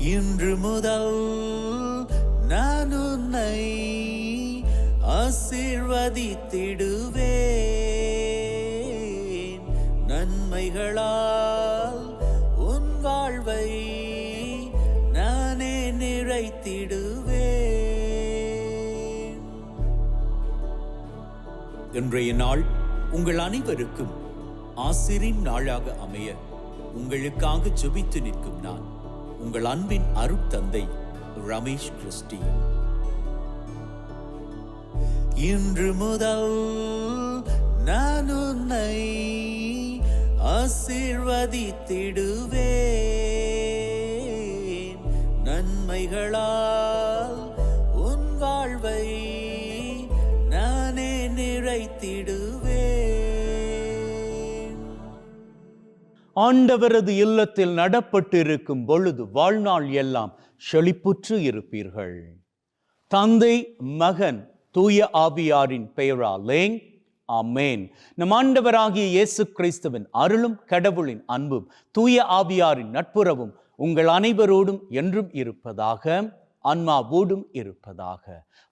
இன்று முதல் நான் உன்னை ஆசீர்வதித்திடுவேன். நன்மைகளால் உன் வாழ்வை நானே நிறைத்திடுவேன். இன்றைய நாள் உங்கள் அனைவருக்கும் ஆசிரின் நாளாக அமைய உங்களுக்காக ஜெபித்து நிற்கும் நான் உங்கள் அன்பின் அருட்தந்தை ரமேஷ் கிறிஸ்டி. இன்று முதல் நான் உன்னை ஆசீர்வதித்திடுவேன். நன்மைகளால் உன் வாழ்வை நானே நிறைத்திடுவேன். ஆண்டவரது இல்லத்தில் நடப்பட்டிருக்கும் பொழுது வாழ்நாள் எல்லாம் செழிப்புற்று இருப்பீர்கள். தந்தை, மகன், தூய ஆவியாரின் பெயராலே ஆமென். நம் ஆண்டவராகிய இயேசு கிறிஸ்துவின் அருளும் கடவுளின் அன்பும் தூய ஆவியாரின் நட்புறவும் உங்கள் அனைவரோடும் என்றும் இருப்பதாக, ஆன்மாவோடும் இருப்பதாக.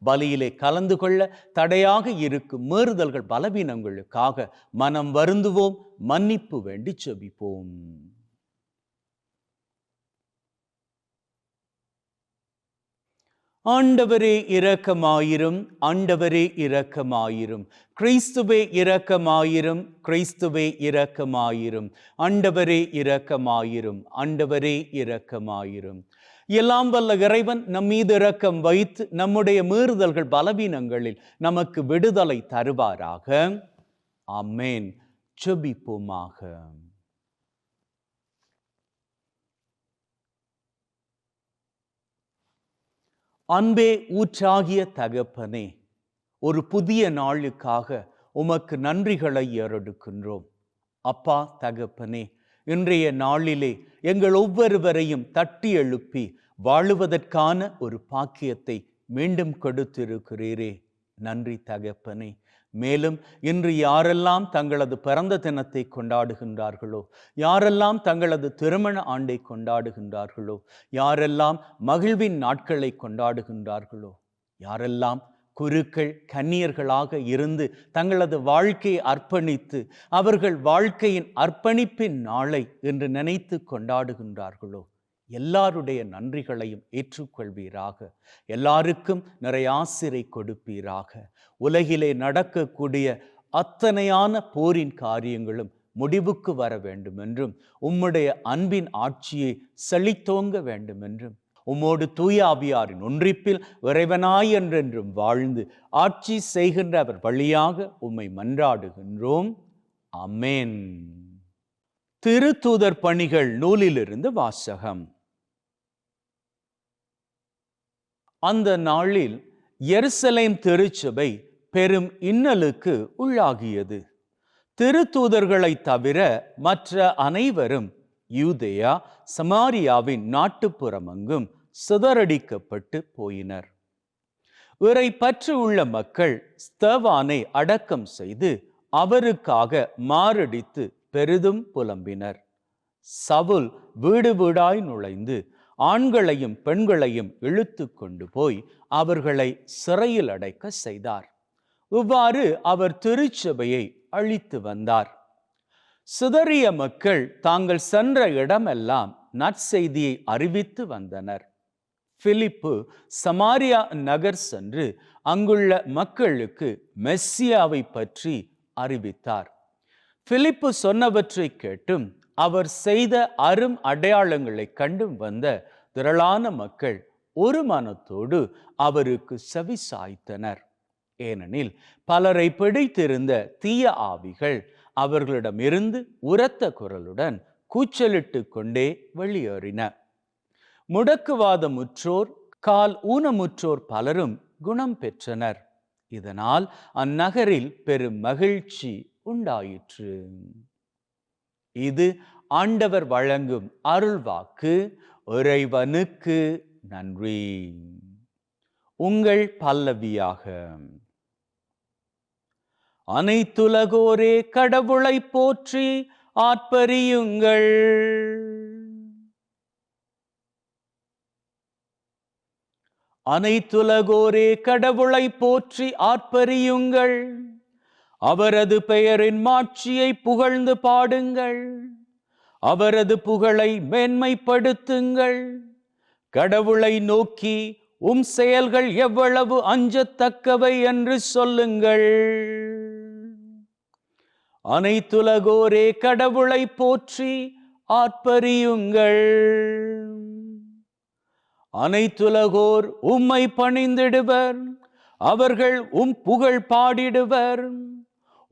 பலியிலே கலந்து கொள்ள தடையாக இருக்கும் மீறுதல்கள் பலவீனங்களுக்காக மனம் வருந்துவோம், மன்னிப்பு வேண்டி ஜெபிப்போம். ஆண்டவரே இரக்கமாயிரும், ஆண்டவரே இரக்கமாயிரும். கிறிஸ்துவே இரக்கமாயிரும், கிறிஸ்துவே இரக்கமாயிரும். ஆண்டவரே இரக்கமாயிரும், ஆண்டவரே இரக்கமாயிரும். எல்லாம் வல்ல இறைவன் நம் மீது இரக்கம் வைத்து நம்முடைய மீறுதல்கள் பலவீனங்களில் நமக்கு விடுதலை தருவாராக. ஆமென். ஜெபிப்போமாக. அன்பே ஊற்றாகிய தகப்பனே, ஒரு புதிய நாளுக்காக உமக்கு நன்றிகளை ஏறெடுக்கின்றோம். அப்பா தகப்பனே, இன்றைய நாளிலே எங்கள் ஒவ்வொருவரையும் தட்டி எழுப்பி வாழுவதற்கான ஒரு பாக்கியத்தை மீண்டும் கொடுத்திருக்கிறீரே, நன்றி தகப்பனே. மேலும் இன்று யாரெல்லாம் தங்களது பிறந்த தினத்தை கொண்டாடுகின்றார்களோ, யாரெல்லாம் தங்களது திருமண ஆண்டை கொண்டாடுகின்றார்களோ, யாரெல்லாம் மகிழ்வின் நாட்களை கொண்டாடுகின்றார்களோ, யாரெல்லாம் குருக்கள் கன்னியர்களாக இருந்து தங்களது வாழ்க்கையை அர்ப்பணித்து அவர்கள் வாழ்க்கையின் அர்ப்பணிப்பின் நாளை என்று நினைத்து கொண்டாடுகின்றார்களோ, எல்லாருடைய நன்றிகளையும் ஏற்றுக்கொள்வீராக. எல்லாருக்கும் நிறைய ஆசிரை கொடுப்பீராக. உலகிலே நடக்கக்கூடிய அத்தனையான போரின் காரியங்களும் முடிவுக்கு வர வேண்டும் என்றும், உம்முடைய அன்பின் ஆட்சியை செழித்தோங்க வேண்டும் என்றும், உம்மோடு தூய ஆவியாரின் ஒன்றிப்பில் இறைவனாய் என்றென்றும் வாழ்ந்து ஆட்சி செய்கின்ற அவர் வழியாக உம்மை மன்றாடுகின்றோம். ஆமென். திருத்தூதர் பணிகள் நூலிலிருந்து வாசகம். அந்த நாளில் எருசலேம் திருச்சபை பெரும் இன்னலுக்கு உள்ளாகியது. திருத்தூதர்களை தவிர மற்ற அனைவரும் யூதேயா சமாரியாவின் நாட்டுப்புறமெங்கும் சிதறடிக்கப்பட்டு போயினர். இறை பற்று உள்ள மக்கள் ஸ்தேவானை அடக்கம் செய்து அவருக்காக மாரடித்து பெரிதும் புலம்பினர். சவுல் வீடு வீடாய் நுழைந்து ஆண்களையும் பெண்களையும் இழுத்து கொண்டு போய் அவர்களை சிறையில் அடைக்க செய்தார். இவ்வாறு அவர் திருச்சபையை அழித்து வந்தார். சிதறிய மக்கள் தாங்கள் சென்ற இடமெல்லாம் நற்செய்தியை அறிவித்து வந்தனர். பிலிப்பு சமாரியா நகர் சென்று அங்குள்ள மக்களுக்கு மெஸ்ஸியாவை பற்றி அறிவித்தார். பிலிப்பு சொன்னவற்றை கேட்டும் அவர் செய்த அரும் அடையாளங்களை கண்டும் வந்த திரளான மக்கள் ஒரு மனத்தோடு அவருக்கு செவி சாய்த்தனர். ஏனெனில் பலரை பிடித்திருந்த தீய ஆவிகள் அவர்களிடமிருந்து உரத்த குரலுடன் கூச்சலிட்டு கொண்டே வெளியேறின. முடக்குவாதமுற்றோர், கால் ஊனமுற்றோர் பலரும் குணம் பெற்றனர். இதனால் அந்நகரில் பெரும் மகிழ்ச்சி உண்டாயிற்று. இது ஆண்டவர் வழங்கும் அருள்வாக்கு. இறைவனுக்கு நன்றி. உங்கள் பல்லவியாக. அனைத்துலகோரே கடவுளை போற்றி ஆர்ப்பரியுங்கள். அனைத்துலகோரே கடவுளை போற்றி ஆர்ப்பரியுங்கள். அவரது பெயரின் மாட்சியை புகழ்ந்து பாடுங்கள். அவரது புகழை மேன்மைப்படுத்துங்கள். கடவுளை நோக்கி உம் செயல்கள் எவ்வளவு அஞ்சத்தக்கவை என்று சொல்லுங்கள். அனைத்துலகோரே கடவுளை போற்றி ஆர்ப்பரியுங்கள். அனைத்துலகோர் உம்மை பணிந்திடுவர். அவர்கள் உம் புகழ் பாடிடுவர்.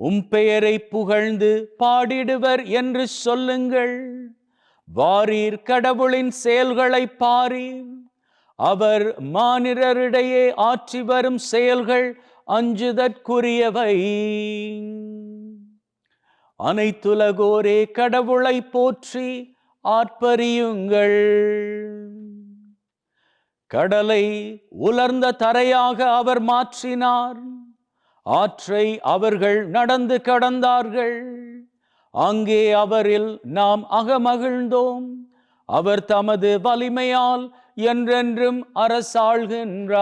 உம் பெயரை புகழ்ந்து பாடிடுவர் என்று சொல்லுங்கள். வாரீர் கடவுளின் செயல்களை பாரீர். அவர் மானிடரிடையே ஆற்றி வரும் செயல்கள் அஞ்சுதற்குரியவை. அனைத்துலகோரே கடவுளை போற்றி ஆர்ப்பரியுங்கள். கடலை உலர்ந்த தரையாக அவர் மாற்றினார். ஆற்றை அவர்கள் நடந்து கடந்தார்கள். அங்கே அவரில் நாம் அகமகிழ்ந்தோம். அவர் தமது வலிமையால் என்றென்றும் அரசாள்கின்றார்.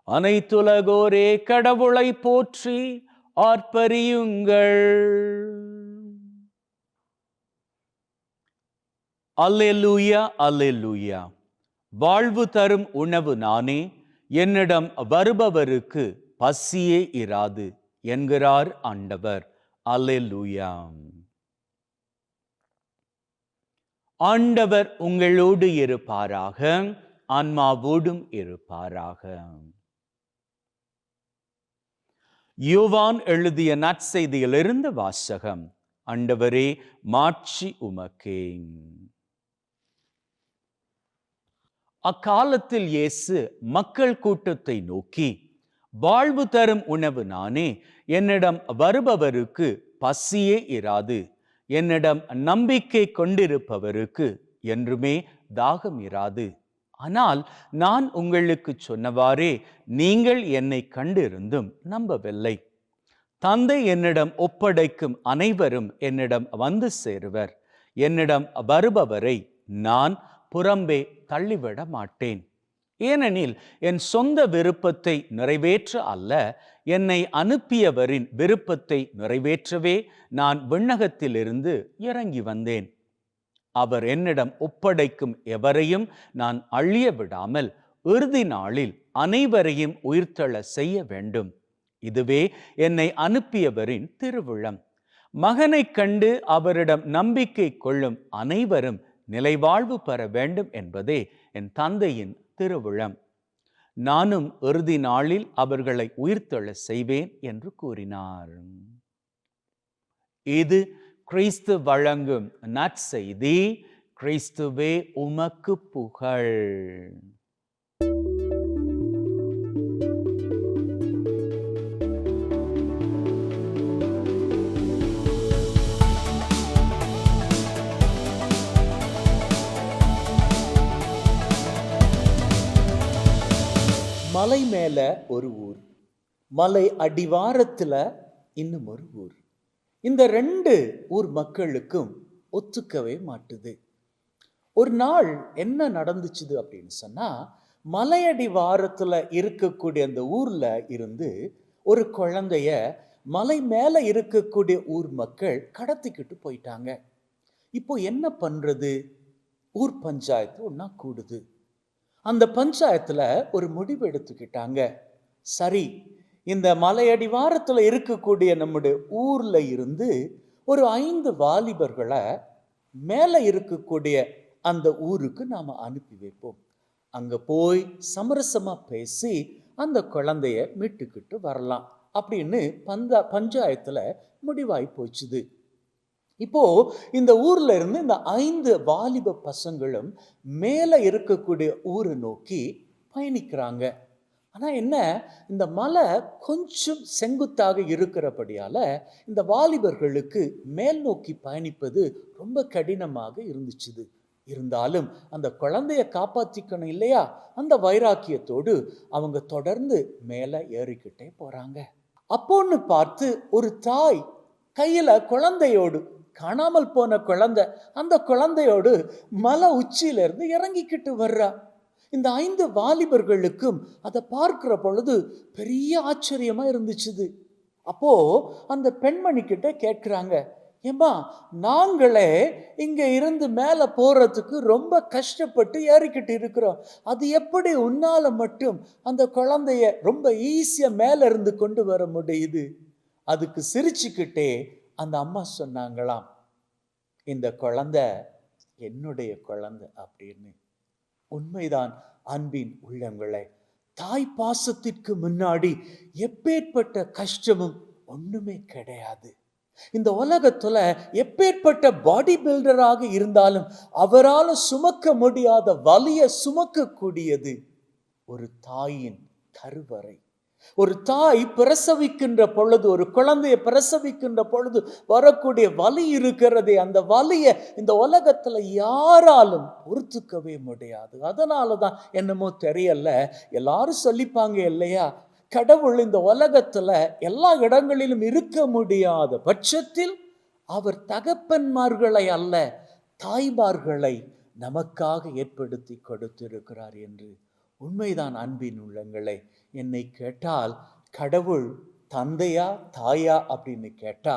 அனைத்துலகோரே கடவுளை போற்றி ஆர்ப்பரியுங்கள். அல்லேலூயா, அல்லேலூயா. வாழ்வு தரும் உணவு நானே, என்னிடம் வருபவருக்கு பசியே இராது என்கிறார் ஆண்டவர். அல்லேலூயா. ஆண்டவர் உங்களோடு இருப்பாராக, ஆன்மாவோடும் இருப்பாராக. யோவான் எழுதிய நற்செய்தியிலிருந்து வாசகம். ஆண்டவரே, மாட்சி உமக்கே. அக்காலத்தில் இயேசு மக்கள் கூட்டத்தை நோக்கி, வாழ்வு தரும் உணவு நானே, என்னிடம் வருபவருக்கு பசியே இராது, என்னிடம் நம்பிக்கை கொண்டிருப்பவருக்கு என்றுமே தாகம் இராது. ஆனால் நான் உங்களுக்கு சொன்னவாறே நீங்கள் என்னை கண்டிருந்தும் நம்பவில்லை. தந்தை என்னிடம் ஒப்படைக்கும் அனைவரும் என்னிடம் வந்து சேருவர். என்னிடம் வருபவரை நான் புறம்பே தள்ளிவிட மாட்டேன். ஏனெனில் என் சொந்த விருப்பத்தை நிறைவேற்ற அல்ல, என்னை அனுப்பியவரின் விருப்பத்தை நிறைவேற்றவே நான் விண்ணகத்திலிருந்து இறங்கி வந்தேன். அவர் என்னிடம் ஒப்படைக்கும் எவரையும் நான் அழிய விடாமல் இறுதி நாளில் அனைவரையும் உயிர்த்தெழ செய்ய வேண்டும். இதுவே என்னை அனுப்பியவரின் திருவுளம். மகனை கண்டு அவரிடம் நம்பிக்கை கொள்ளும் அனைவரும் நிலைவாழ்வு பெற வேண்டும் என்பதே என் தந்தையின் திருவுளம். நானும் இறுதி நாளில் அவர்களை உயிர்த்தெழ செய்வேன் என்று கூறினார். இது கிறிஸ்து வழங்கும் நற்செய்தி. கிறிஸ்துவே உமக்கு புகழ். மலை மேல ஒரு ஊர், மலை அடிவாரத்துல இன்னும் ஒரு ஊர். இந்த ரெண்டு ஊர் மக்களுக்கும் ஒத்துக்கவே மாட்டுது. ஒரு நாள் என்ன நடந்துச்சுது அப்படின்னு சொன்னா, மலையடிவாரத்துல இருக்கக்கூடிய அந்த ஊர்ல இருந்து ஒரு குழந்தைய மலை மேல இருக்கக்கூடிய ஊர் மக்கள் கடத்திக்கிட்டு போயிட்டாங்க. இப்போ என்ன பண்றது? ஊர் பஞ்சாயத்து ஒன்னா கூடுது. அந்த பஞ்சாயத்துல ஒரு முடிவு எடுத்துக்கிட்டாங்க. சரி, இந்த மலையடிவாரத்துல இருக்கக்கூடிய நம்முடைய ஊர்ல இருந்து ஒரு 5 வாலிபர்களை மேல இருக்கக்கூடிய அந்த ஊருக்கு நாம அனுப்பி வைப்போம். அங்க போய் சமரசமா பேசி அந்த குழந்தைய மீட்டுக்கிட்டு வரலாம் அப்படின்னு பஞ்சாயத்துல முடிவாய் போச்சுது. இப்போ இந்த ஊர்ல இருந்து இந்த 5 வாலிப பசங்களும் மேல இருக்கக்கூடிய ஊரை நோக்கி பயணிக்கிறாங்க. ஆனா என்ன, இந்த மலை கொஞ்சம் செங்குத்தாக இருக்கிறபடியால இந்த வாலிபர்களுக்கு மேல் நோக்கி பயணிப்பது ரொம்ப கடினமாக இருந்துச்சுது. இருந்தாலும் அந்த குழந்தைய காப்பாற்றிக்கணும் இல்லையா, அந்த வைராக்கியத்தோடு அவங்க தொடர்ந்து மேல ஏறிக்கிட்டே போறாங்க. அப்போன்னு பார்த்து ஒரு தாய் கையில குழந்தையோடு, காணாமல் போன குழந்தை, அந்த குழந்தையோடு மலை உச்சியிலிருந்து இறங்கிக்கிட்டு வர்றா. இந்த 5 வாலிபர்களுக்கும் அதை பார்க்கிற பொழுது பெரிய ஆச்சரியமா இருந்துச்சுது. அப்போ அந்த பெண்மணி கிட்ட கேட்கிறாங்க, ஏம்மா, நாங்களே இங்க இருந்து மேல போறதுக்கு ரொம்ப கஷ்டப்பட்டு ஏறிக்கிட்டு இருக்கிறோம், அது எப்படி உன்னால மட்டும் அந்த குழந்தைய ரொம்ப ஈஸியா மேல இருந்து கொண்டு வர முடியுது? அதுக்கு சிரிச்சுக்கிட்டே அந்த அம்மா சொன்னாங்களாம், இந்த குழந்தை என்னுடைய குழந்தை அப்படின்னு. உண்மைதான் அன்பின் உள்ளங்களே, தாய் பாசத்திற்கு முன்னாடி எப்பேற்பட்ட கஷ்டமும் ஒண்ணுமே கிடையாது. இந்த உலகத்துல எப்பேற்பட்ட பாடி பில்டராக இருந்தாலும் அவரால் சுமக்க முடியாத வலிய சுமக்கக்கூடியது ஒரு தாயின் கருவறை. ஒரு தாய் பிரசவிக்கின்ற பொழுது, ஒரு குழந்தையை பிரசவிக்கின்ற பொழுது வரக்கூடிய வலி இருக்கிறதே, அந்த வலியை இந்த உலகத்துல யாராலும் பொறுத்துக்கவே முடியாது. அதனாலதான் என்னமோ தெரியல, எல்லாரும் சொல்லிப்பாங்க இல்லையா, கடவுள் இந்த உலகத்துல எல்லா இடங்களிலும் இருக்க முடியாத பட்சத்தில் அவர் தகப்பன்மார்களை அல்ல, தாய்மார்களை நமக்காக ஏற்படுத்தி கொடுத்திருக்கிறார் என்று. உண்மைதான் அன்பின் உள்ளங்களே. என்னை கேட்டால் கடவுள் தந்தையா தாயா அப்படின்னு கேட்டா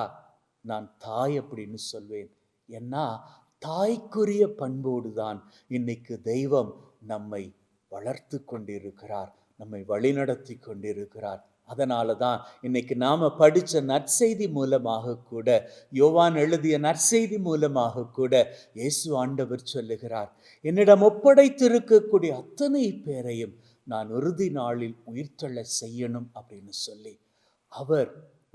நான் தாய் அப்படின்னு சொல்வேன். ஏன்னா தாய்க்குரிய பண்போடு தான் இன்னைக்கு தெய்வம் நம்மை வளர்த்து கொண்டிருக்கிறார், நம்மை வழிநடத்தி கொண்டிருக்கிறார். அதனால தான் இன்னைக்கு நாம படிச்ச நற்செய்தி மூலமாக கூட, யோவான் எழுதிய நற்செய்தி மூலமாக கூட இயேசு ஆண்டவர் சொல்லுகிறார், என்னிடம் ஒப்படைத்திருக்கக்கூடிய அத்தனை பேரையும் நான் இறுதி நாளில் உயிர்த்தெழ செய்யணும் அப்படின்னு சொல்லி. அவர்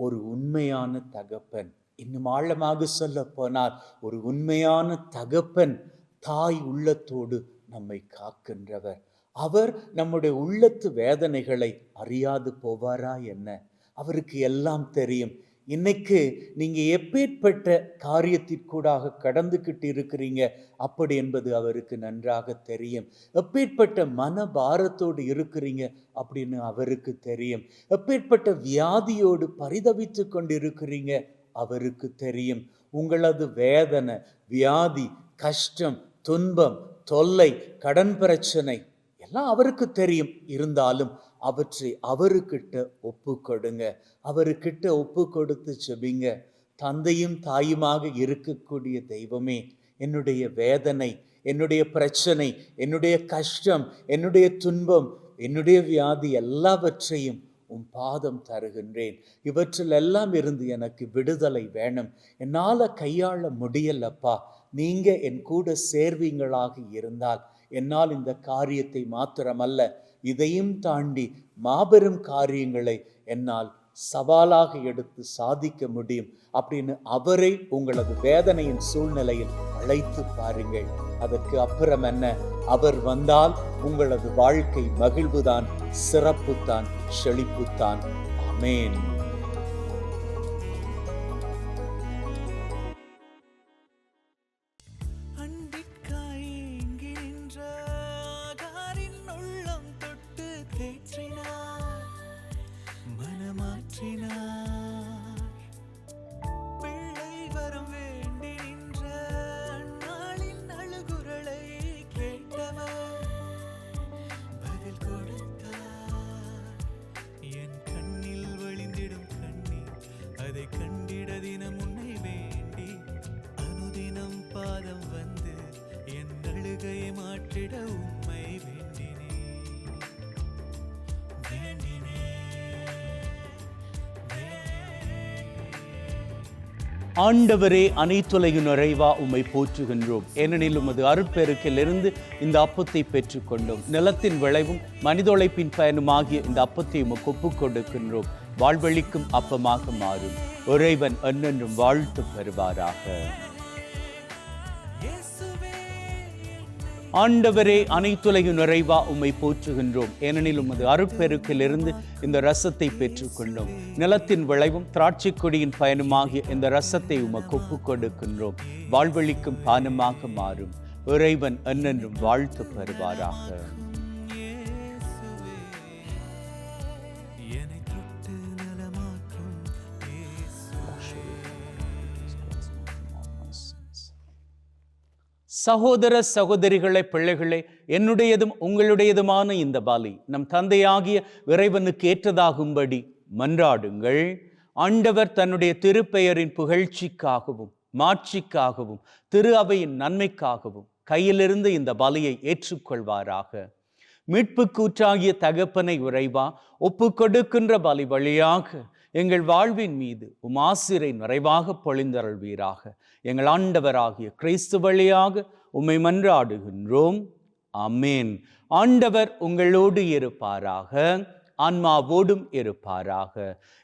ஒரு உண்மையான தகப்பன். இன்னும் ஆழமாக சொல்ல போனால் ஒரு உண்மையான தகப்பன், தாய் உள்ளத்தோடு நம்மை காக்கின்றவர். அவர் நம்முடைய உள்ளத்து வேதனைகளை அறியாது போவாரா என்ன? அவருக்கு எல்லாம் தெரியும். இன்னைக்கு நீங்க எப்பேற்பட்ட காரியத்திற்கூடாக கடந்துகிட்டு இருக்கிறீங்க அப்படி என்பது அவருக்கு நன்றாக தெரியும். எப்பேற்பட்ட மன பாரத்தோடு இருக்கிறீங்க அப்படின்னு அவருக்கு தெரியும். எப்பேற்பட்ட வியாதியோடு பரிதவித்து கொண்டு இருக்கிறீங்க அவருக்கு தெரியும். உங்களது வேதனை, வியாதி, கஷ்டம், துன்பம், தொல்லை, கடன் பிரச்சனை எல்லாம் அவருக்கு தெரியும். இருந்தாலும் அவற்றை அவருக்கிட்ட ஒப்பு கொடுங்க. அவருக்கிட்ட ஒப்பு கொடுத்து செபிங்க. தந்தையும் தாயுமாக இருக்கக்கூடிய தெய்வமே, என்னுடைய வேதனை, என்னுடைய பிரச்சனை, என்னுடைய கஷ்டம், என்னுடைய துன்பம், என்னுடைய வியாதி எல்லாவற்றையும் உம் பாதம் தருகின்றேன். இவற்றில் எல்லாம் இருந்து எனக்கு விடுதலை வேணும். என்னால் கையாள முடியலப்பா, நீங்க என் கூட சேர்வீங்களாக இருந்தால் என்னால் இந்த காரியத்தை மாத்திரமல்ல, இதையும் தாண்டி மாபெரும் காரியங்களை என்னால் சவாலாக எடுத்து சாதிக்க முடியும் அப்படின்னு அவரை உங்களது வேதனையின் சூழ்நிலையில் அழைத்து பாருங்கள். அதற்கு அப்புறம் என்ன, அவர் வந்தால் உங்களது வாழ்க்கை மகிழ்வுதான், சிறப்புத்தான், செழிப்புத்தான். ஆமென். ஆண்டவரே, அனைத்துலகின் நிறைவா உம்மை போற்றுகின்றோம். ஏனெனில் உமது அருட்பெருக்கிலிருந்து இந்த அப்பத்தை பெற்றுக்கொண்டோம். நிலத்தின் விளைவும் மனித உழைப்பின் பயனுமாகிய இந்த அப்பத்தை உமக்கு ஒப்புக் கொடுக்கின்றோம். வாழ்வழிக்கும் அப்பமாக மாறும். இறைவன் என்னென்றும் வாழ்த்து பெறுவாராக. ஆண்டவரே, அனைத்துலகின் நிறைவா உம்மை போற்றுகின்றோம். ஏனெனில் உமது அருட்பெருக்கிலிருந்து இந்த ரசத்தை பெற்றுக்கொண்டோம். நிலத்தின் விளைவும் திராட்சை கொடியின் பயனுமாகிய இந்த ரசத்தை உமக்கு ஒப்புக் கொடுக்கின்றோம். வாழ்வழிக்கும் பானமாக மாறும். இறைவன் என்னென்றும் வாழ்த்து பெறுவாராக. சகோதர சகோதரிகளே, பிள்ளைகளே, என்னுடையதும் உங்களுடையதுமான இந்த பலி நம் தந்தையாகிய இறைவனுக்கு ஏற்றதாகும்படி மன்றாடுங்கள். ஆண்டவர் தன்னுடைய திருப்பெயரின் புகழ்ச்சிக்காகவும் மாட்சிக்காகவும் திரு அவையின் நன்மைக்காகவும் கையிலிருந்து இந்த பலியை ஏற்றுக்கொள்வாராக. மீட்பு கூற்றாகிய தகப்பனை இறைவா, ஒப்பு கொடுக்கின்ற பலி வழியாக எங்கள் வாழ்வின் மீது உம் ஆசிரை நிறைவாக பொழிந்தருள்வீராக. எங்கள் ஆண்டவராகிய கிறிஸ்து வழியாக உம்மை மன்றாடுகின்றோம். ஆமென். ஆண்டவர் உங்களோடு இருப்பாராக, ஆன்மாவோடும் இருப்பாராக.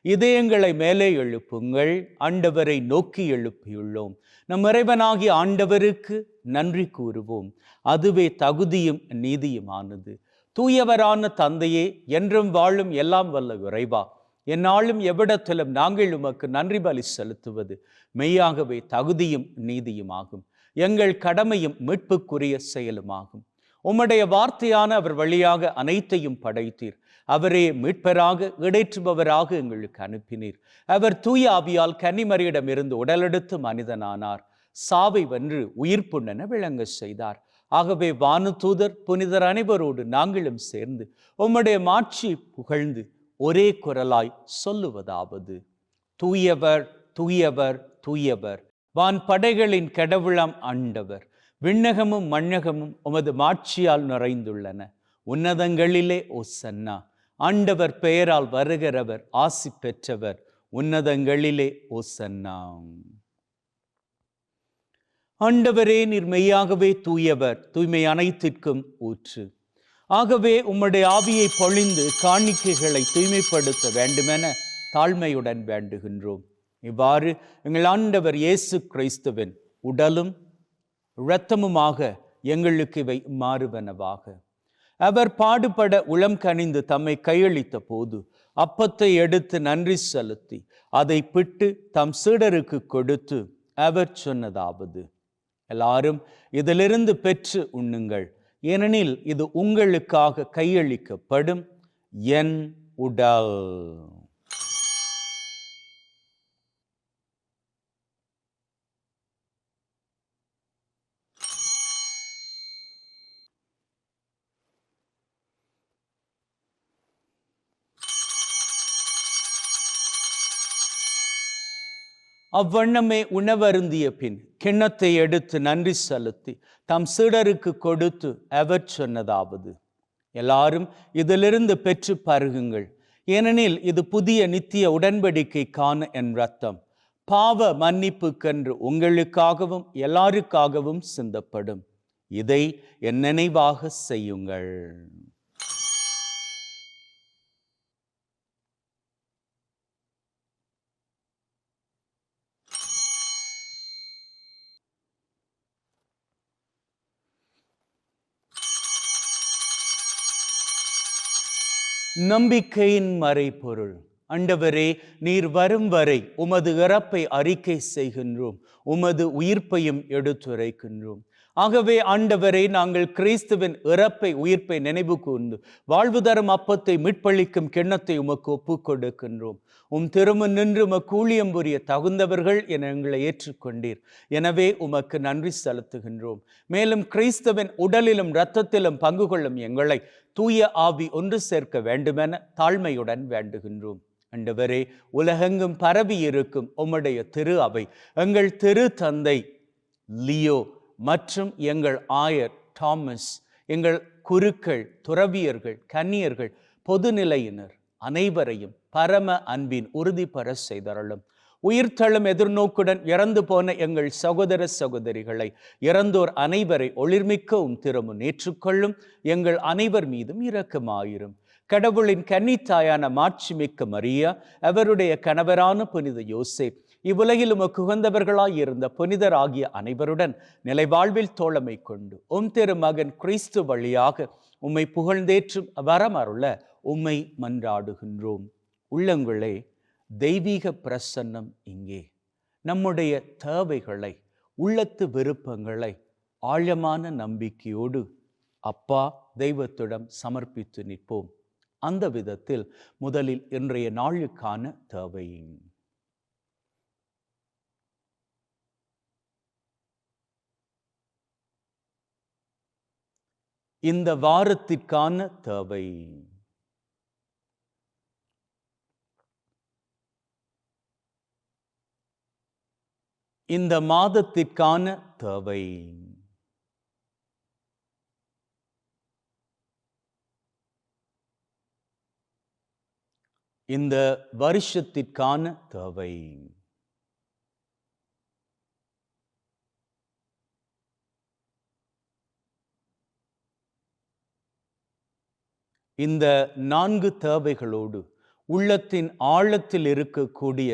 இதயங்களை மேலே எழுப்புங்கள், ஆண்டவரை நோக்கி எழுப்பியுள்ளோம். நம் இறைவனாகிய ஆண்டவருக்கு நன்றி கூறுவோம், அதுவே தகுதியும் நீதியுமானது. தூயவரான தந்தையே, என்றும் வாழும் எல்லாம் வல்ல இறைவா, எந்நாளும் எவ்விடத்திலும் நாங்கள் உமக்கு நன்றி பலி செலுத்துவது மெய்யாகவே தகுதியும் நீதியுமாகும். எங்கள் கடமையும் மீட்புக்குரிய செயலுமாகும். உம்முடைய வார்த்தையான அவர் வழியாக அனைத்தையும் படைத்தீர். அவரே மீட்பராக இடைற்றுபவராக எங்களுக்கு அனுப்பினீர். அவர் தூய ஆவியால் கன்னிமரியிடமிருந்து உடலெடுத்து மனிதனானார். சாவை வென்று உயிர்ப்புண்ணென விளங்க செய்தார். ஆகவே வானதூதர் புனிதர் அனைவரோடு நாங்களும் சேர்ந்து உம்முடைய மாட்சியை புகழ்ந்து ஒரே குரலாய் சொல்லுவதாவது: தூயவர், தூயவர், தூயவர், வான் படைகளின் கடவுளாம் ஆண்டவர். விண்ணகமும் மண்ணகமும் உமது மாட்சியால் நிறைந்துள்ளன. உன்னதங்களிலே ஓசன்னா. ஆண்டவர் பெயரால் வருகிறவர் ஆசி பெற்றவர். உன்னதங்களிலே ஓசன்னா. ஆண்டவரே, நீர் மெய்யாகவே தூயவர், தூய்மை அனைத்திற்கும் ஊற்று. ஆகவே உம்முடைய ஆவியை பொழிந்து காணிக்கைகளை தூய்மைப்படுத்த வேண்டுமென தாழ்மையுடன் வேண்டுகின்றோம். இவ்வாறு எங்கள் ஆண்டவர் இயேசு கிறிஸ்துவின் உடலும் இரத்தமுமாக எங்களுக்கு இவை மாறுவனவாக. அவர் பாடுபட உளம் கனிந்து தம்மை கையளித்த போது அப்பத்தை எடுத்து நன்றி செலுத்தி அதை பிட்டு தம் சீடருக்கு கொடுத்து அவர் சொன்னதாவது: எல்லாரும் இதிலிருந்து பெற்று உண்ணுங்கள், ஏனெனில் இது உங்களுக்காக கையளிக்கப்படும் என் உடல். அவ்வண்ணமே உணவருந்திய பின் கிண்ணத்தை எடுத்து நன்றி செலுத்தி தம் சீடருக்கு கொடுத்து அவர் சொன்னதாவது: எல்லாரும் இதிலிருந்து பெற்று பருகுங்கள், ஏனெனில் இது புதிய நித்திய உடன்படிக்கைக்கான என் இரத்தம், பாவ மன்னிப்புக்கென்று உங்களுக்காகவும் எல்லாருக்காகவும் சிந்தப்படும். இதை என் நினைவாக செய்யுங்கள். நம்பிக்கையின் மறைபொருள். ஆண்டவரே, நீர் வரும் வரை உமது இறப்பை அறிக்கை செய்கின்றோம், உமது உயிர்ப்பையும் எடுத்துரைக்கின்றோம். ஆகவே ஆண்டவரே, நாங்கள் கிறிஸ்துவின் இறப்பை உயிர்ப்பை நினைவு கூர்ந்து வாழ்வு தரும் அப்பத்தை மீட்பளிக்கும் கிண்ணத்தை உமக்கு ஒப்புக் கொடுக்கின்றோம். உம் திருமுன் நின்று உமக்கு ஊழியம் புரிய தகுந்தவர்கள் என எங்களை ஏற்றுக்கொண்டீர். எனவே உமக்கு நன்றி செலுத்துகின்றோம். மேலும் கிறிஸ்துவின் உடலிலும் இரத்தத்திலும் பங்கு கொள்ளும் எங்களை தூய ஆவி ஒன்று சேர்க்க வேண்டுமென தாழ்மையுடன் வேண்டுகின்றோம். ஆண்டவரே, உலகெங்கும் பரவி இருக்கும் உம்முடைய திரு அவை எங்கள் திரு தந்தை லியோ மற்றும் எங்கள் ஆயர் தாமஸ், எங்கள் குருக்கள், துறவியர்கள், கன்னியர்கள், பொதுநிலையினர் அனைவரையும் பரம அன்பின் உறுதி பெற செய்தருளும். உயிர்த்தெழும் எதிர்நோக்குடன் இறந்து போன எங்கள் சகோதர சகோதரிகளை, இறந்தோர் அனைவரை ஒளிர்மிக்க உம் திருமுன் ஏற்றுக்கொள்ளும். எங்கள் அனைவர் மீதும் இரக்கமாயிரும். கடவுளின் கன்னித்தாயான மாட்சிமிக்க மரியா, அவருடைய கணவரான புனித யோசேப், இவ்வுலகில் உமக்கு உகந்தவர்களாய் இருந்த புனிதர் ஆகிய அனைவருடன் நிலை வாழ்வில் தோழமை கொண்டு உம் திருமகன் கிறிஸ்து வழியாக உம்மை புகழ்ந்தேற்றும் வரம் அருள உம்மை மன்றாடுகின்றோம். உள்ளங்களே, தெய்வீக பிரசன்னம் இங்கே. நம்முடைய தேவைகளை, உள்ளத்து விருப்பங்களை ஆழமான நம்பிக்கையோடு அப்பா தெய்வத்திடம் சமர்ப்பித்து நிற்போம். அந்த விதத்தில் முதலில் இன்றைய நாளுக்கான தேவை. இந்த வாரத்திற்கான தேவை. இந்த மாதத்திற்கான தேவை. இந்த வருஷத்திற்கான தேவை. இந்த 4 தேவைகளோடு உள்ளத்தின் ஆழத்தில் இருக்கக்கூடிய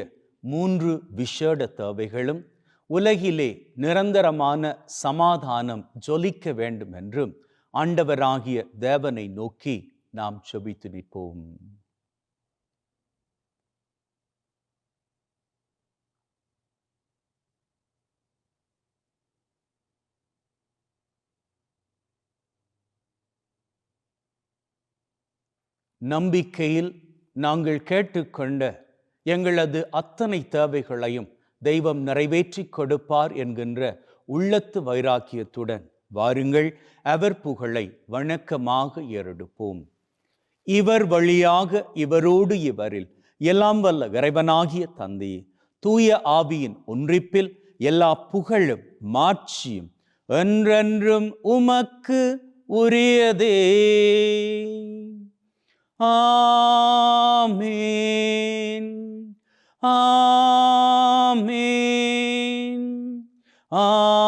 3 விசேட தேவைகளும் உலகிலே நிரந்தரமான சமாதானம் ஜொலிக்க வேண்டும் என்றும் ஆண்டவராகிய தேவனை நோக்கி நாம் ஜெபித்து நிற்போம். நம்பிக்கையில் நாங்கள் கேட்டுக்கொண்ட எங்களது அத்தனை தேவைகளையும் தெய்வம் நிறைவேற்றி கொடுப்பார் என்கின்ற உள்ளத்து வைராக்கியத்துடன் வாருங்கள் அவர் புகழை வணக்கமாக ஏறெடுப்போம். இவர் வழியாக இவரோடு இவரில் எல்லாம் வல்ல இறைவனாகிய தந்தையே, தூய ஆவியின் ஒன்றிப்பில் எல்லா புகழும் மாட்சியும் என்றென்றும் உமக்கு உரியதே. ஆமென், ஆமென், ஆமென்.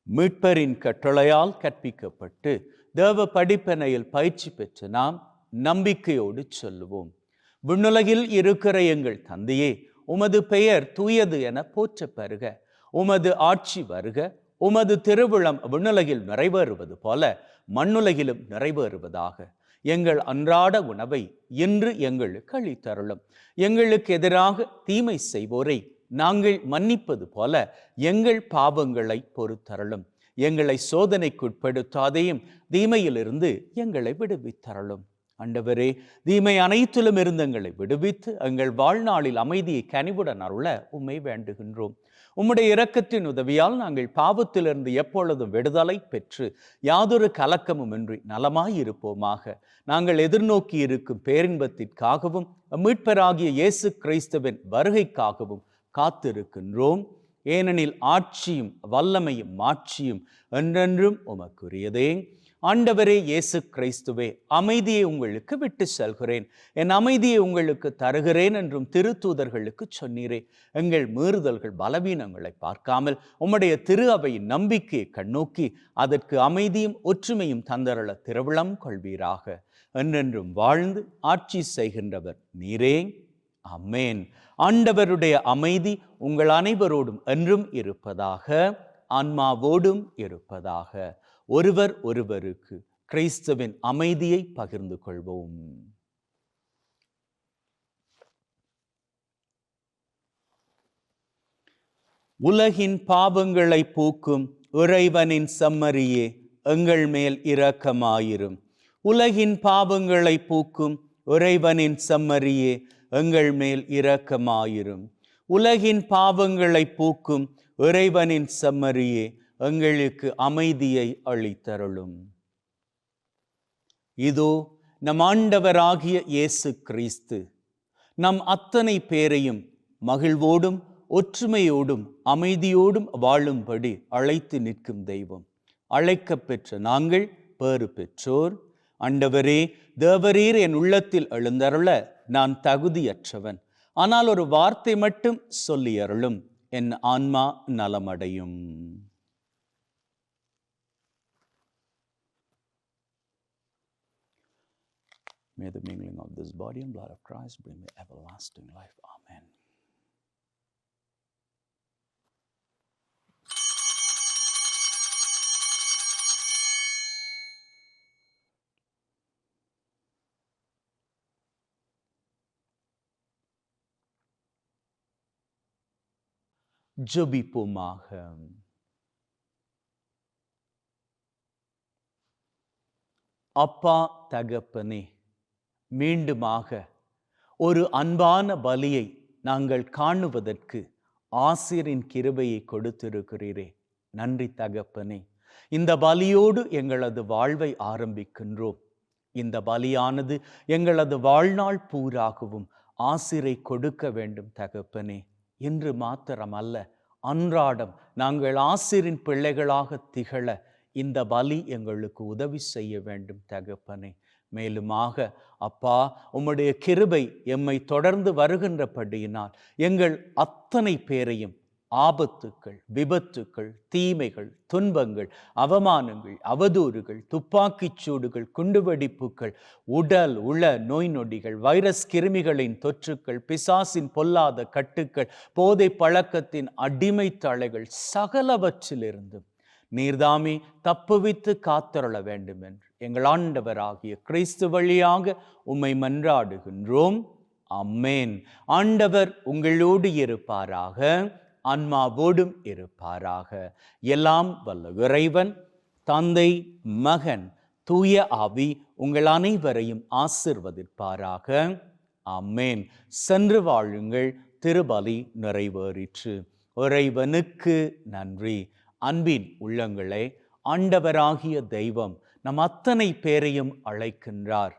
மீட்பரின் கட்டளையால் கற்பிக்கப்பட்டு தேவ படிப்பனையில் பயிற்சி பெற்று நாம் நம்பிக்கையோடு சொல்லுவோம். விண்ணுலகில் இருக்கிற எங்கள் தந்தையே, உமது பெயர் தூயது என போற்றப் பெறுக. உமது ஆட்சி வருக. உமது திருவுளம் விண்ணுலகில் நிறைவேறுவது போல மண்ணுலகிலும் நிறைவேறுவதாக. எங்கள் அன்றாட உணவை இன்று எங்களுக்கு அளித்தருளும். எங்களுக்கு எதிராக தீமை செய்வோரை நாங்கள் மன்னிப்பது போல எங்கள் பாவங்களை பொறுத்தருளும். எங்களை சோதனைக்குட்படுத்தாதையும் தீமையிலிருந்து எங்களை விடுவித்தருளும். ஆண்டவரே, தீமை அனைத்திலும் இருந்து எங்களை விடுவித்து எங்கள் வாழ்நாளில் அமைதியை கனிவுடன் அருள உம்மை வேண்டுகின்றோம். உம்முடைய இரக்கத்தின் உதவியால் நாங்கள் பாவத்திலிருந்து எப்பொழுதும் விடுதலை பெற்று யாதொரு கலக்கமும் இன்றி நலமாயிருப்போமாக. நாங்கள் எதிர்நோக்கி இருக்கும் பேரின்பத்திற்காகவும் மீட்பராகிய இயேசு கிறிஸ்துவின் வருகைக்காகவும் காத்திருக்கின்றோம். ஏனெனில் ஆட்சியும் வல்லமையும் மாட்சியும் என்றென்றும் உமக்குரியதே. ஆண்டவரே இயேசு கிறிஸ்துவே, அமைதியை உங்களுக்கு விட்டு செல்கிறேன், என் அமைதியை உங்களுக்கு தருகிறேன் என்றும் திருத்தூதர்களுக்கு சொன்னீரே. எங்கள் மீறுதல்கள் பலவீனங்களை பார்க்காமல் உம்முடைய திரு அவையின் நம்பிக்கையை கண்ணோக்கி அதற்கு அமைதியும் ஒற்றுமையும் தந்தருள திருவிழம் கொள்வீராக. என்றென்றும் வாழ்ந்து ஆட்சி செய்கின்றவர் நீரே. ஆமென். ஆண்டவருடைய அமைதி உங்கள் அனைவரோடும் என்றும் இருப்பதாக, ஆன்மாவோடும் இருப்பதாக. ஒருவர் ஒருவருக்கு கிறிஸ்துவின் அமைதியை பகிர்ந்து கொள்வோம். உலகின் பாவங்களை போக்கும் இறைவனின் செம்மறியே, எங்கள் மேல் இரக்கமாயிரும். உலகின் பாவங்களை போக்கும் இறைவனின் செம்மறியே, எங்கள் மேல் இரக்கமாயிரும். உலகின் பாவங்களை போக்கும் இறைவனின் செம்மறியே, எங்களுக்கு அமைதியை அளித்தருளும். இதோ நம் ஆண்டவராகிய இயேசு கிறிஸ்து நம் அத்தனை பேரையும் மகிழ்வோடும் ஒற்றுமையோடும் அமைதியோடும் வாழும்படி அழைத்து நிற்கும் தெய்வம். அழைக்கப் பெற்ற நாங்கள் பேறு பெற்றோர். ஆண்டவரே, தேவரீர் என் உள்ளத்தில் எழுந்தருள நான் தகுதியற்றவன். ஆனால் ஒரு வார்த்தை மட்டும் சொல்லி அருளும், என் ஆன்மா நலமடையும். May the mingling of this body and blood of Christ bring me everlasting life. Amen. ஜெபிப்போமாக. அப்பா தகப்பனே, மீண்டுமாக ஒரு அன்பான பலியை நாங்கள் காணுவதற்கு ஆசீரின் கிருபையை கொடுத்திருக்கிறீரே. நன்றி தகப்பனே. இந்த பலியோடு எங்களது வாழ்வை ஆரம்பிக்கின்றோம். இந்த பலியானது எங்களது வாழ்நாள் பூராகவும் ஆசீரை கொடுக்க வேண்டும் தகப்பனே. இன்று மாத்திரமல்ல, அன்றாடம் நாங்கள் ஆசீரின் பிள்ளைகளாக திகழ இந்த பலி எங்களுக்கு உதவி செய்ய வேண்டும் தகப்பனே. மேலுமாக அப்பா, உம்முடைய கிருபை எம்மை தொடர்ந்து வருகின்றபடியினால் எங்கள் அத்தனை பேரையும் ஆபத்துக்கள், விபத்துக்கள், தீமைகள், துன்பங்கள், அவமானங்கள், அவதூறுகள், துப்பாக்கிச் சூடுகள், குண்டுவெடிப்புகள், உடல் உள நோய் நொடிகள், வைரஸ் கிருமிகளின் தொற்றுக்கள், பிசாசின் பொல்லாத கட்டுக்கள், போதை பழக்கத்தின் அடிமை தளைகள் சகலவற்றிலிருந்தும் நீர்தாமே தப்புவித்து காத்தருள வேண்டும் என்று எங்கள் ஆண்டவராகிய கிறிஸ்து வழியாக உம்மை மன்றாடுகின்றோம். அம்மேன். ஆண்டவர் உங்களோடு இருப்பாராக, ஆன்மாவோடும் இருப்பாராக. எல்லாம் வல்ல இறைவன் தந்தை, மகன், தூய ஆவி உங்கள் அனைவரையும் ஆசிர்வதிப்பாராக. அம்மேன். சென்று வாழுங்கள். திருபலி நிறைவேறிற்று. இறைவனுக்கு நன்றி. அன்பின் உள்ளங்களே, ஆண்டவராகிய தெய்வம் நம் அத்தனை பேரையும் அழைக்கின்றார்.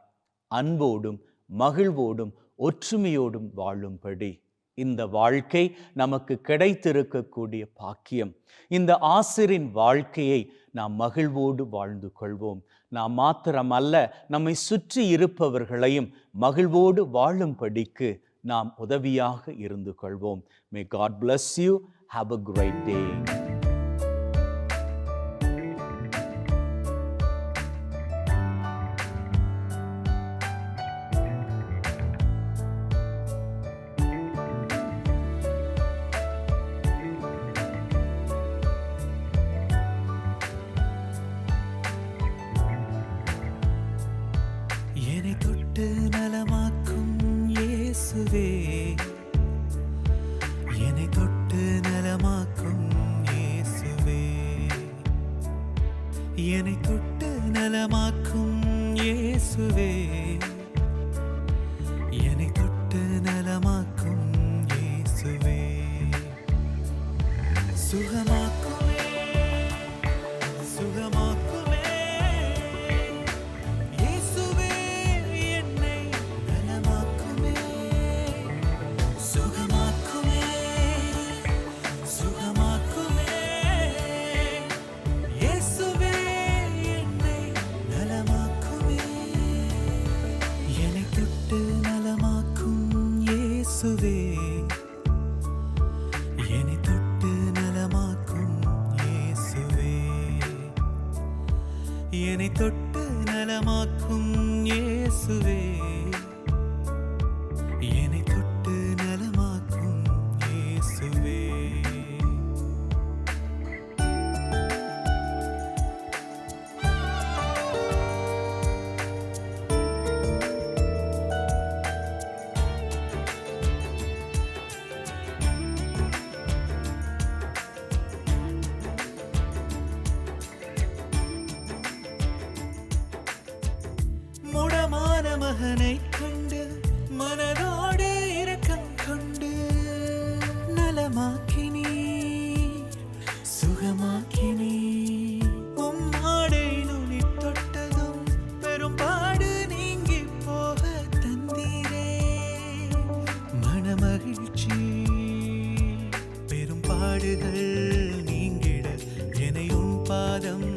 அன்போடும் மகிழ்வோடும் ஒற்றுமையோடும் வாழும்படி. இந்த வாழ்க்கை நமக்கு கிடைத்திருக்கக்கூடிய பாக்கியம். இந்த ஆசிரின் வாழ்க்கையை நாம் மகிழ்வோடு வாழ்ந்து கொள்வோம். நாம் மாத்திரமல்ல, நம்மை சுற்றி இருப்பவர்களையும் மகிழ்வோடு வாழும்படிக்கு நாம் உதவியாக இருந்து கொள்வோம். May God bless you. Have a great day. என்னை தொட்டு நலமாக்கும் இயேசுவே, என்னை தொட்டு நலமாக்கும் இயேசுவே, என்னை தொட்டு நலமாக்கும் இயேசுவே, என்னை தொட்டு நலமாக்கும் இயேசுவே, சுகமாக்குமே சுகமாக்குமே இயேசுவே, என்னை நலமாக்குமே சுகமாக்குமே சுகமாக்குமே இயேசுவே, என்னை நலமாக்குமே, என்னை தொட்டு நலமாக்கும் இயேசுவே, என்னை தொட்டு நலமாக்கும் இயேசுவே, என்னை தொட்டு நலமாக்கும் இயேசுவே, என்னை தொட்டு நலமாக்கும் இயேசுவே. முடமான மகனை கண்டு மனதோடு இரக்கம் கொண்டு நலமாக்கினீர், சுகமாக்கினீர். உம்மாடை நுனி தொட்டதும் பெரும்பாடு நீங்கி போக தந்தீரே மனமகிழ்ச்சி. பெரும்பாடுகள் நீங்கிட என்னை உன் பாதம்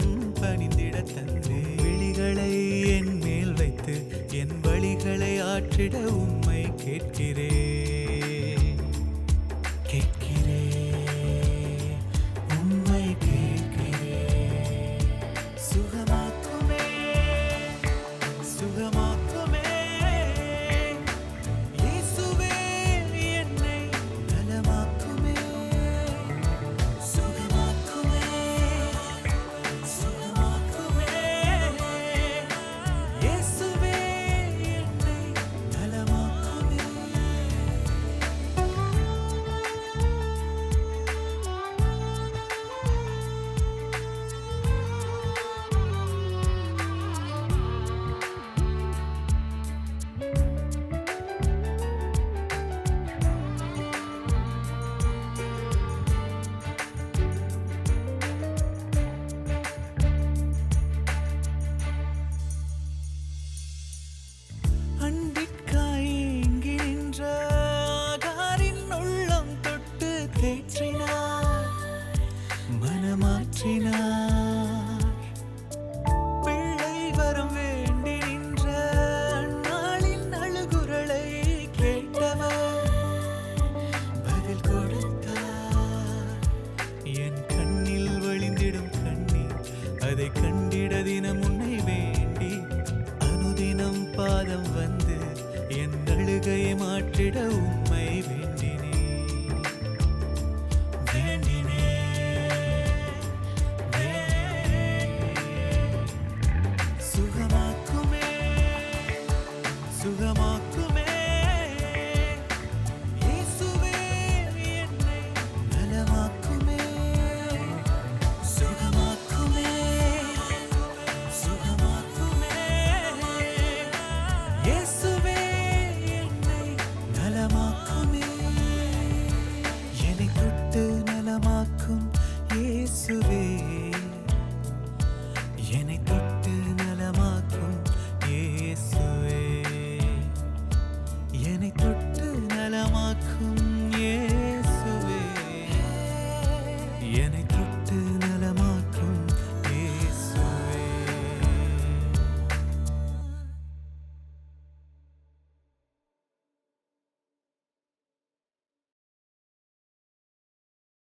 பணிந்திட தந்தே. விழிகளை என் மேல் வைத்து என் வழிகளை ஆற்றிட உம்மை கேட்கிறேன், கேட்கிறேன், உம்மை கேட்கிறேன். சுகமாக்குமே சுகமாக்குமே இயேசுவே, என்னை நலமாக்குமே சுகமாக்குமே சுகமாக்குமே இயேசுவே, என்னை நலமாக்குமே. அழுகையை மாற்றிட உம்மை வேண்டினே வேண்டினே சுகமாக்குமே சுகமாக்குமே இயேசுவே என்னை நலமாக்குமே சுகமாக்குமே சுகமாக்குமே இயேசுவே என்னை நலமாக்குமே என்னை தொட்டு நலமாக்கும் இயேசுவே என்னை தொட்டு